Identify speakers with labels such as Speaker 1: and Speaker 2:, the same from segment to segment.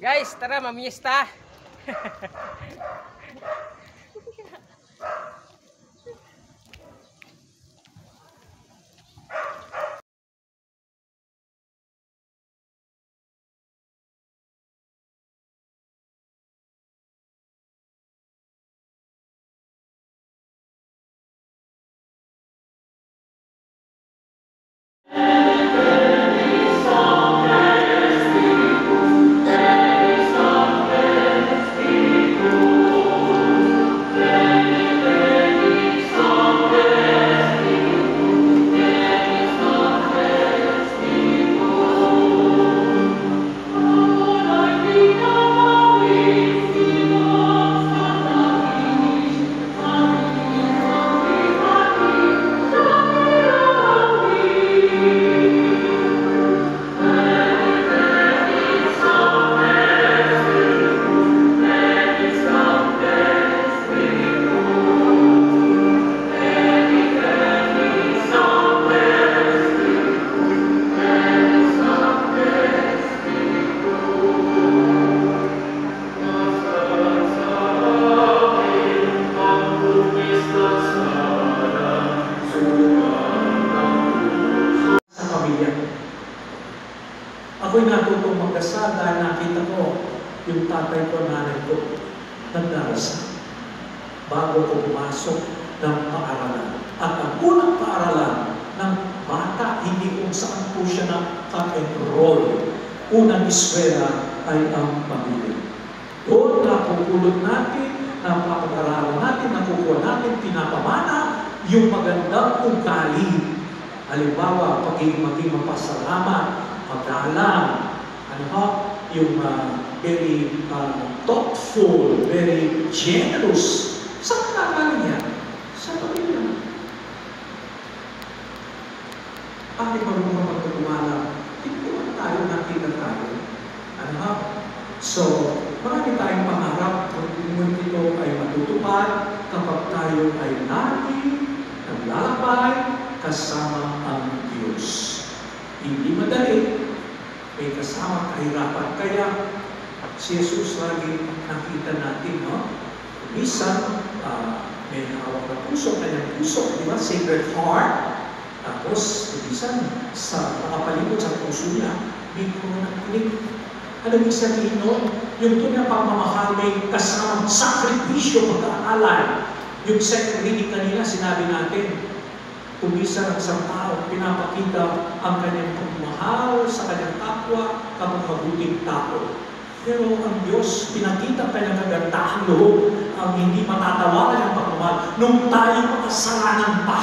Speaker 1: Guys, tara mamiesta.
Speaker 2: Ako'y natutong magdasal dahil nakita ko yung tatay ko, nanay ko, nagdarasal bago ko pumasok ng paaralan. At ang unang paaralan ng bata, hindi kung saan po siya naka-enroll. Unang eskwela ay ang pamilya. Doon napupulot natin, napapag-aralan natin, nakukuha natin, pinapamana yung magandang ugali. Halimbawa, maging mapasalamat, paggalang, yung very thoughtful, very generous. Saan nakagaling yan? Sa pamilya. Bakit marunong magkatuwala? Hindi naman tayo, nakita tayo. So, marami tayong pangarap kung ito ay matutupad kapag tayo ay lagi naglalakbay kasama ang Diyos. Hindi madali, may kasama kahirapan. Kaya si Jesus lagi nakita natin, no? Minsan, may hawak na puso, kanyang puso, di ba? Sacred Heart. Tapos, minsan, sa nakapalibot sa puso niya, may kumakinig. Ano yung sabihin nun? Yung tunay na pagmamahal, may kasamang sakripisyo, pag-aalay. Yung second reading kanina, sinabi natin, kung minsan ang isang tao, pinapakita ang kanyang pagmamahal sa kanyang kapwa kapag mabuting tao. Pero ang Diyos, pinakita kanyang kagandahan loob ang hindi matatawaran ng pagmamahal nung tayo makasalanan pa.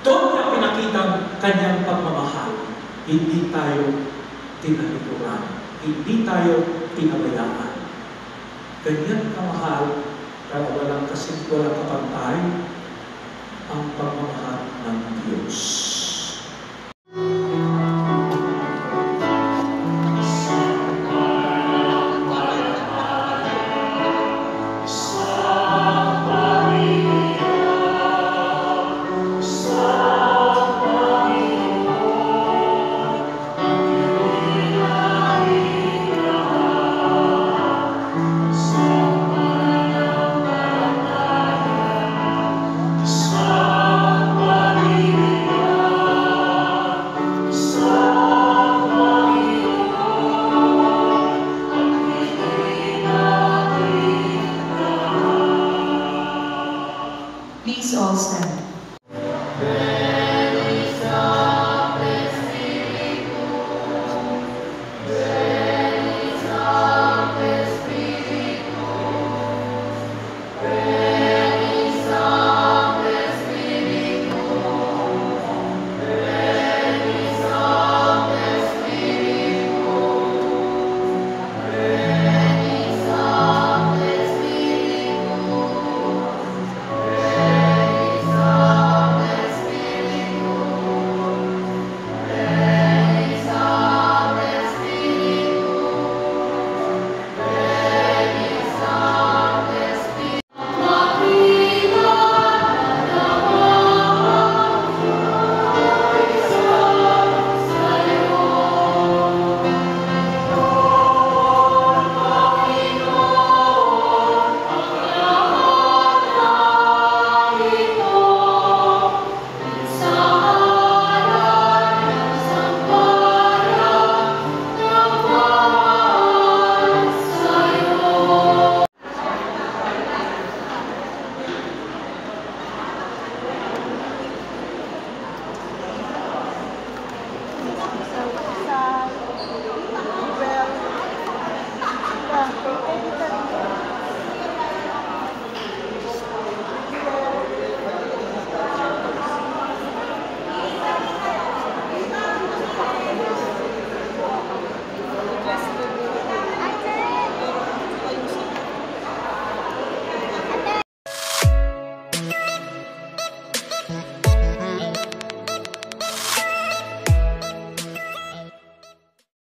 Speaker 2: Doon niya pinakita ang kanyang pagmamahal. Hindi tayo tinalikuran. Hindi tayo pinabayaan. Ganyan kamahal, kaya walang kapantay ang pagmamahal ng Diyos.